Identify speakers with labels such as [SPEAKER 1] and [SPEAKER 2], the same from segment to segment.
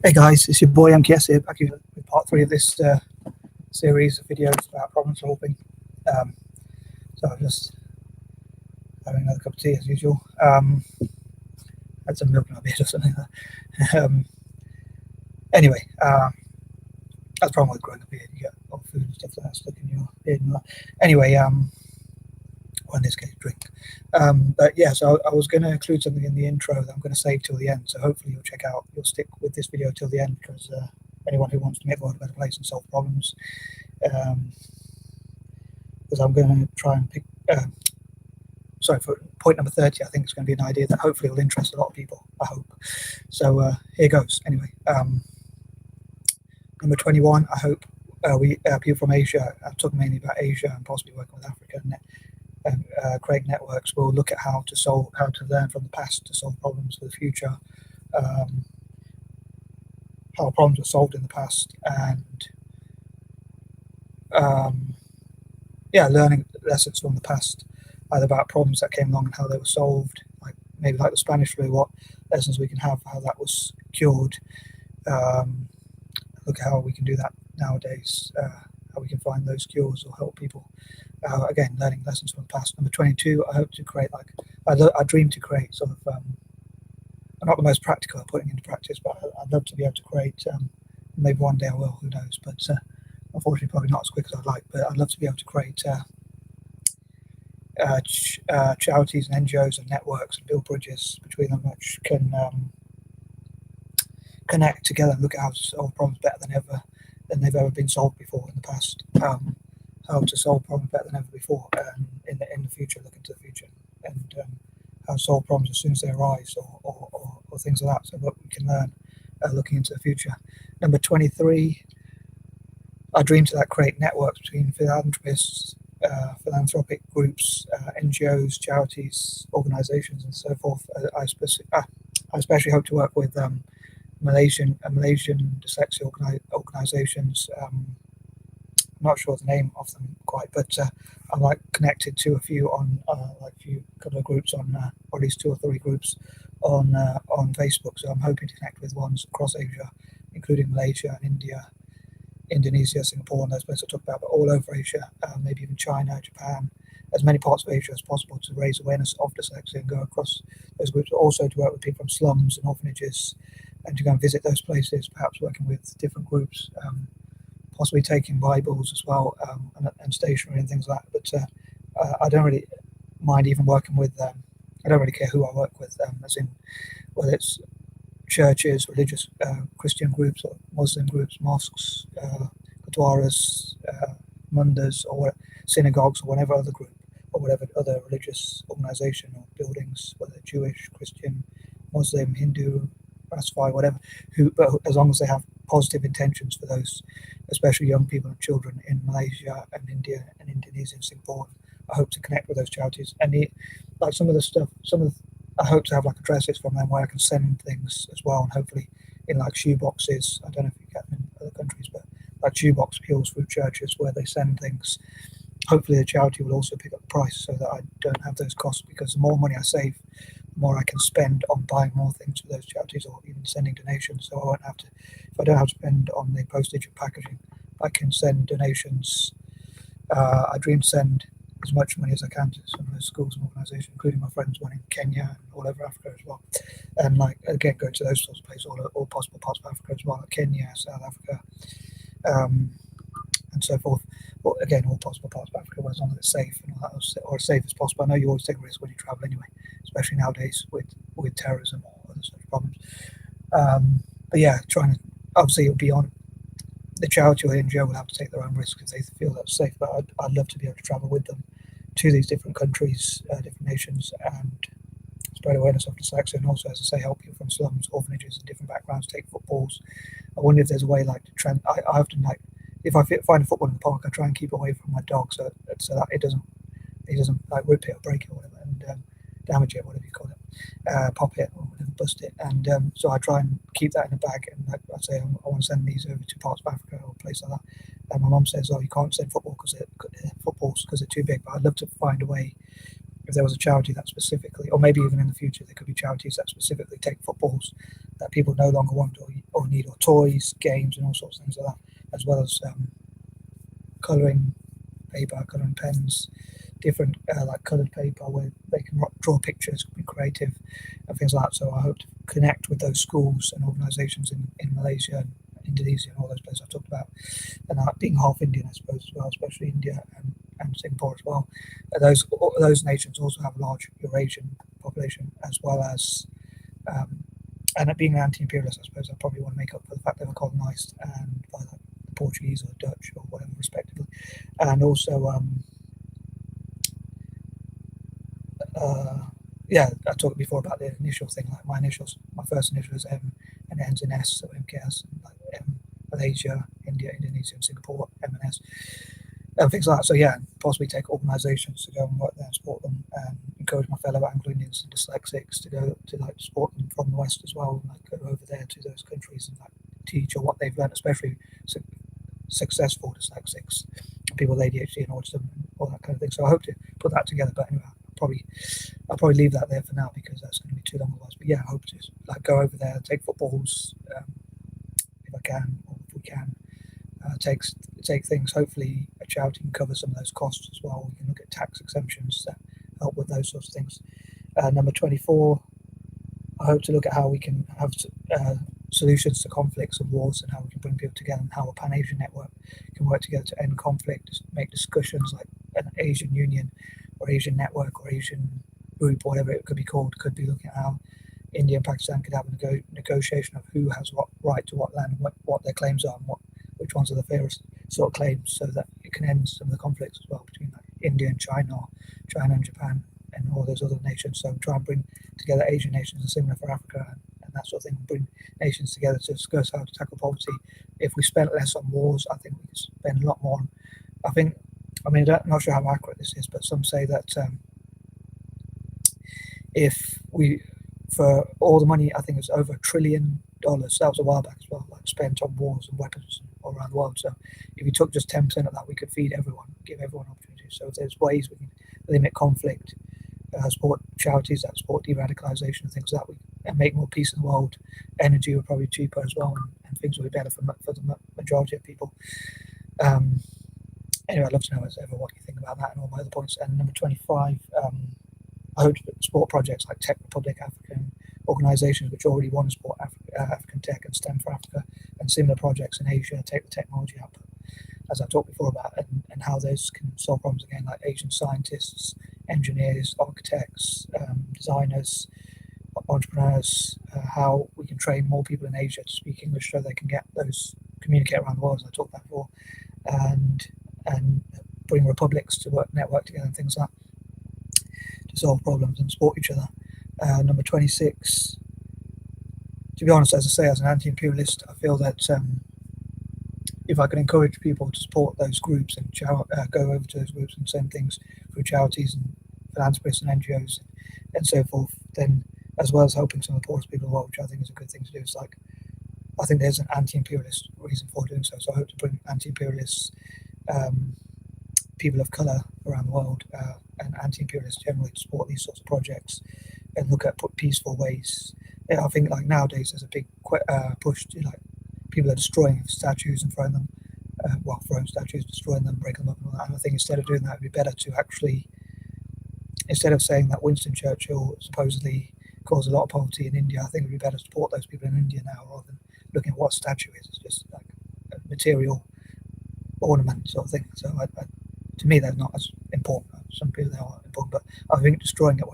[SPEAKER 1] Hey guys, it's your boy M.K.S here, back here with part 3 of this series of videos about problem solving. So I'm just having another cup of tea as usual. Had some milk in my beard or something. Anyway, that's the problem with growing a beard. You get all food and stuff like that stuck in your beard. Anyway, or in this case, drink. But yeah, so I was going to include something in the intro that I'm going to save till the end. So hopefully you'll stick with this video till the end, because anyone who wants to make the world a better place and solve problems, because I'm going to try and pick. For point number 30, I think it's going to be an idea that hopefully will interest a lot of people. I hope. So here goes. Anyway, number 21. I hope people from Asia. I'm talking mainly about Asia and possibly working with Africa and create networks. Will look at how to learn from the past to solve problems for the future. How problems were solved in the past, and learning lessons from the past, either about problems that came along and how they were solved, like maybe like the Spanish flu, what lessons we can have, how that was cured. Look at how we can do that nowadays, how we can find those cures or help people. Again, learning lessons from the past. Number 22, I hope to create, I dream to create sort of, not the most practical at putting into practice, but I'd love to be able to create, maybe one day I will, who knows, but unfortunately probably not as quick as I'd like, but I'd love to be able to create charities and NGOs and networks and build bridges between them, which can connect together and look at how to solve problems better than they've ever been solved before in the past. How to solve problems better than ever before, in the future, look into the future, and how to solve problems as soon as they arise, or things like that, so that we can learn looking into the future. Number 23, I dream to create networks between philanthropists, philanthropic groups, NGOs, charities, organisations, and so forth. I especially hope to work with Malaysian dyslexia organisations. I'm not sure the name of them quite, but I'm connected to a few on couple of groups on, or at least 2 or 3 groups on Facebook. So I'm hoping to connect with ones across Asia, including Malaysia and India, Indonesia, Singapore, and those places I talked about, but all over Asia, maybe even China, Japan, as many parts of Asia as possible, to raise awareness of dyslexia and go across those groups. Also to work with people from slums and orphanages, and to go and visit those places, perhaps working with different groups, possibly taking Bibles as well, and stationery and things like that. But I don't really mind even working with them. I don't really care who I work with, as in whether it's churches, religious Christian groups, or Muslim groups, mosques, gurdwaras, mandirs, or synagogues, or whatever other group, or whatever other religious organisation or buildings, whether Jewish, Christian, Muslim, Hindu, Rastafari, whatever, but as long as they have positive intentions for those, especially young people and children in Malaysia and India and Indonesia and Singapore. I hope to connect with those charities, and I hope to have addresses from them where I can send things as well, and hopefully in shoe boxes. I don't know if you get them in other countries, but shoe box appeals through churches where they send things. Hopefully the charity will also pick up the price, so that I don't have those costs, because the more money I save, the more I can spend on buying more things for those charities, or even sending donations. So I won't have to, if I don't have to spend on the postage and packaging, I can send donations. I dream to send as much money as I can to some of those schools and organisations, including my friends one in Kenya and all over Africa as well. And again, go to those sorts of places, all possible parts of Africa as well, like Kenya, South Africa, and so forth. But again, all possible parts of Africa, as long as it's safe and all that, or as safe as possible. I know you always take a risk when you travel anyway, especially nowadays with terrorism or other such problems. But yeah, obviously it'll be on the charity or the NGO will have to take their own risks if they feel that's safe, but I'd love to be able to travel with them to these different countries, different nations, and spread awareness of dyslexia, and also, as I say, help people from slums, orphanages, and different backgrounds take footballs. I wonder if there's a way to I often if I find a football in the park, I try and keep away from my dog, so that it doesn't rip it or break it or whatever, and damage it, whatever you call it, pop it or whatever, bust it, and so I try and keep that in a bag, and I say I want to send these over to parts of Africa or a place like that. And my mum says, "Oh, you can't send footballs because they're too big." But I'd love to find a way if there was a charity that specifically, or maybe even in the future, there could be charities that specifically take footballs that people no longer want or need, or toys, games, and all sorts of things like that, as well as colouring paper, colouring pens, different like coloured paper where they can draw pictures, be creative, and things like that. So I hope to connect with those schools and organisations in Malaysia and Indonesia and all those places I've talked about, and being half Indian, I suppose, as well, especially India and Singapore as well. Those nations also have a large Eurasian population, as well as and being an anti-imperialist, I suppose I probably want to make up for the fact they were colonised and by the Portuguese or Dutch or whatever, respectively, and also yeah, I talked before about the initial thing, like my initials. My first initial is M and it ends in S, so M.K.S. And like M, Malaysia, India, Indonesia, and Singapore, M and S, and things like that. So yeah, possibly take organisations to go and work there and support them, and encourage my fellow Anglo-Indians and dyslexics to go to like support them from the West as well, and like go over there to those countries and like teach or what they've learned, especially successful dyslexics, people with ADHD and autism and all that kind of thing. So I hope to put that together. But anyway, I'll probably leave that there for now because that's going to be too long otherwise. But yeah, I hope to like go over there, take footballs if I can, or if we can, take things. Hopefully, a charity can cover some of those costs as well. We can look at tax exemptions that help with those sorts of things. Number 24, I hope to look at how we can have solutions to conflicts and wars, and how we can bring people together, and how a Pan-Asian network can work together to end conflict, make discussions like an Asian Union or Asian network or Asian group, or whatever it could be called, could be looking at how India and Pakistan could have a negotiation of who has what right to what land, and what their claims are, and which ones are the fairest sort of claims, so that it can end some of the conflicts as well between like India and China, or China and Japan, and all those other nations. So try and bring together Asian nations, and similar for Africa and that sort of thing, and bring nations together to discuss how to tackle poverty. If we spent less on wars, I think we could spend a lot more on, I'm not sure how accurate this is, but some say that if we, for all the money, I think it's over $1 trillion, that was a while back as well, like spent on wars and weapons all around the world. So if we took just 10% of that, we could feed everyone, give everyone opportunities. So if there's ways we can limit conflict, support charities that support de-radicalization and things like that, and make more peace in the world, energy will probably be cheaper as well, and things will be better for the majority of people. Anyway, I'd love to know as ever what you think about that and all my other points. And number 25, I hope to support projects like Tech Republic, African organisations which already want to support African tech and STEM for Africa, and similar projects in Asia, take the technology output, as I talked before about, and how those can solve problems again, like Asian scientists, engineers, architects, designers, entrepreneurs, how we can train more people in Asia to speak English so they can communicate around the world, as I talked about before, and bring republics to network together and things like that, to solve problems and support each other. Number 26, to be honest, as I say, as an anti-imperialist, I feel that if I can encourage people to support those groups and go over to those groups and send things through charities and philanthropists and NGOs and so forth, then as well as helping some of the poorest people in the world, which I think is a good thing to do, it's like, I think there's an anti-imperialist reason for doing so. So I hope to bring anti-imperialists, people of colour around the world, and anti-imperialists generally to support these sorts of projects and look at peaceful ways. I think like nowadays there's a big push to like people are destroying statues and throwing them, throwing statues, destroying them, breaking them up and all that. And I think instead of doing that, it'd be better to actually, instead of saying that Winston Churchill supposedly caused a lot of poverty in India, I think it'd be better to support those people in India now rather than looking at what a statue is. It's just like a material ornament sort of thing. So to me, they're not as important. Some people, they are important, but I think destroying it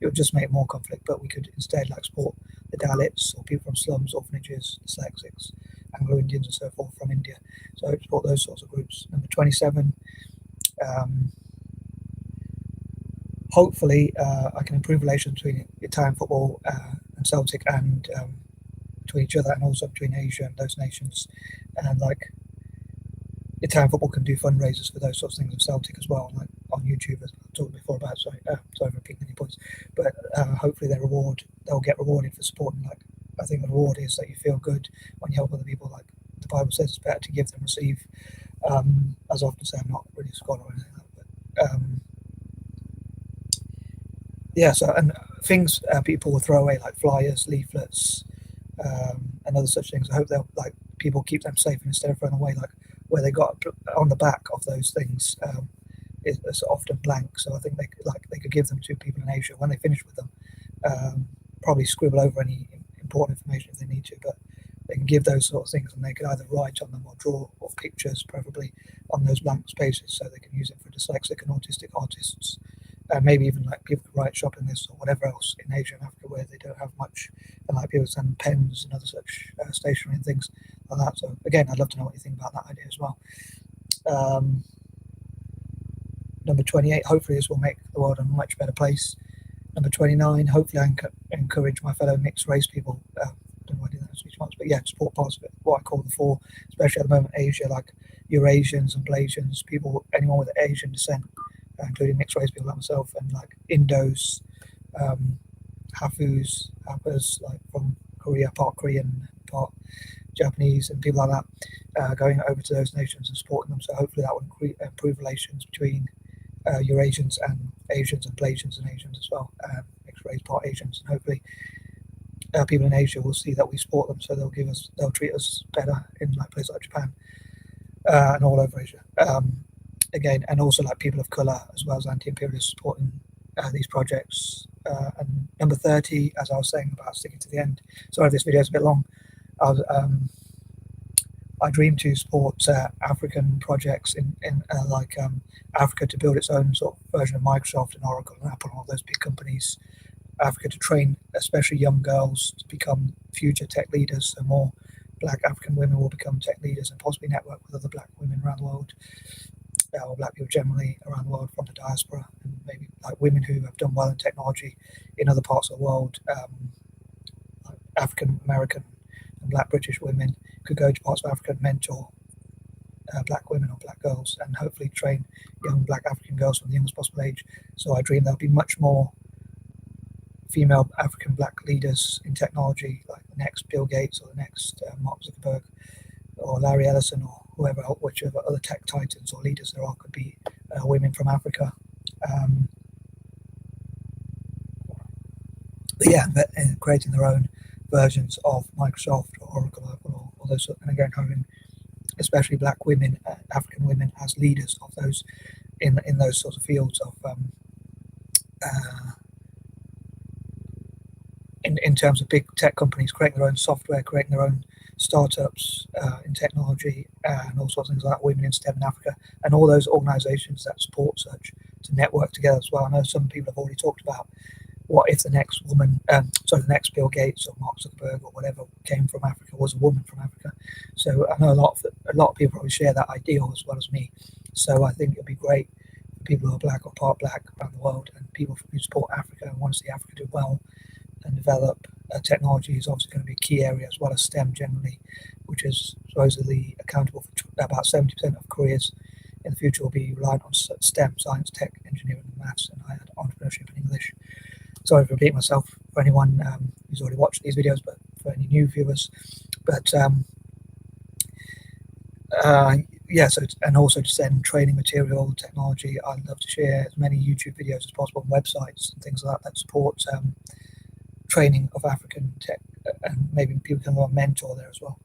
[SPEAKER 1] it would just make more conflict. But we could instead like support the Dalits or people from slums, orphanages, dyslexics, Anglo-Indians and so forth from India. So I support those sorts of groups. Number 27, hopefully I can improve relations between Italian football and Celtic, and between each other, and also between Asia and those nations. And like Italian football can do fundraisers for those sorts of things, and Celtic as well, like on YouTube, as I talked before about. Sorry for repeating any points, but hopefully they'll get rewarded for supporting. Like I think the reward is that you feel good when you help other people. Like the Bible says, it's better to give than receive. As I often say, I'm not really a scholar or anything like that, but yeah, so and things people will throw away like flyers, leaflets, and other such things. I hope they'll like people keep them safe, and instead of throwing away like where they got on the back of those things is often blank. So I think they could give them to people in Asia when they finish with them. Probably scribble over any important information if they need to, but they can give those sort of things, and they could either write on them or draw or pictures, preferably on those blank spaces, so they can use it for dyslexic and autistic artists. And maybe even like people could write shopping lists or whatever else in Asia and Africa where they don't have much, and like people send pens and other such stationery and things like that. So again, I'd love to know what you think about that idea as well. Number 28, hopefully this will make the world a much better place. Number 29, hopefully I encourage my fellow mixed race people. I don't know why I did that speech once, but yeah, support parts of it, what I call the four, especially at the moment, Asia, like Eurasians and Blasians, people, anyone with Asian descent, including mixed race people like myself, and like Indos, Hafus, like from Korea, part Korean, part Japanese, and people like that, going over to those nations and supporting them. So hopefully that will improve relations between Eurasians and Asians and Blasians and Asians as well, mixed race part Asians, and hopefully people in Asia will see that we support them, so they'll treat us better in like places like Japan and all over Asia. Again, and also like people of colour as well as anti-imperialists supporting these projects. And number 30, as I was saying about sticking to the end. Sorry if this video is a bit long. I dream to support African projects in Africa to build its own sort of version of Microsoft and Oracle and Apple and all those big companies. Africa to train especially young girls to become future tech leaders, so more black African women will become tech leaders and possibly network with other black women around the world, or black people generally around the world from the diaspora, and maybe like women who have done well in technology in other parts of the world, like African American and black British women could go to parts of Africa and mentor black women or black girls, and hopefully train young black African girls from the youngest possible age. So I dream there'll be much more female African black leaders in technology, like the next Bill Gates or the next Mark Zuckerberg or Larry Ellison or whoever, whichever other tech titans or leaders there are, could be women from Africa. But yeah, creating their own versions of Microsoft or Oracle or all those, and again having especially black women, African women as leaders of those in those sorts of fields of in terms of big tech companies creating their own software, creating their own startups in technology and all sorts of things like that, women in STEM in Africa, and all those organizations that support such to network together as well. I know some people have already talked about what if the next woman, the next Bill Gates or Mark Zuckerberg or whatever came from Africa, was a woman from Africa. So I know a lot of people probably share that ideal as well as me. So I think it'd be great for people who are black or part black around the world, and people who support Africa and want to see Africa do well and develop. Technology is obviously going to be a key area, as well as STEM generally, which is supposedly accountable for about 70% of careers in the future will be reliant on STEM, science, tech, engineering, and maths, and I had entrepreneurship and English. Sorry for repeating myself for anyone who's already watched these videos, but for any new viewers. But yeah, so and also to send training material, technology. I'd love to share as many YouTube videos as possible, and websites and things like that support training of African tech, and maybe people can have a mentor there as well.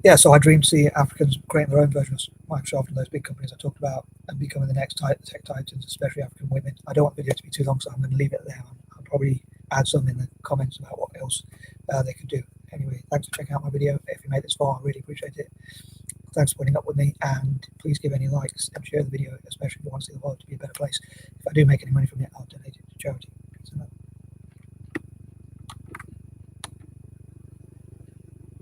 [SPEAKER 1] Yeah, so I dream to see Africans creating their own version of Microsoft and those big companies I talked about, and becoming the next tech titans, especially African women. I don't want the video to be too long, so I'm going to leave it there. I'll probably add some in the comments about what else they could do. Anyway, thanks for checking out my video. If you made this far, I really appreciate it. Thanks for putting up with me, and please give any likes and share the video, especially if you want to see the world to be a better place. If I do make any money from it, I'll donate it to charity.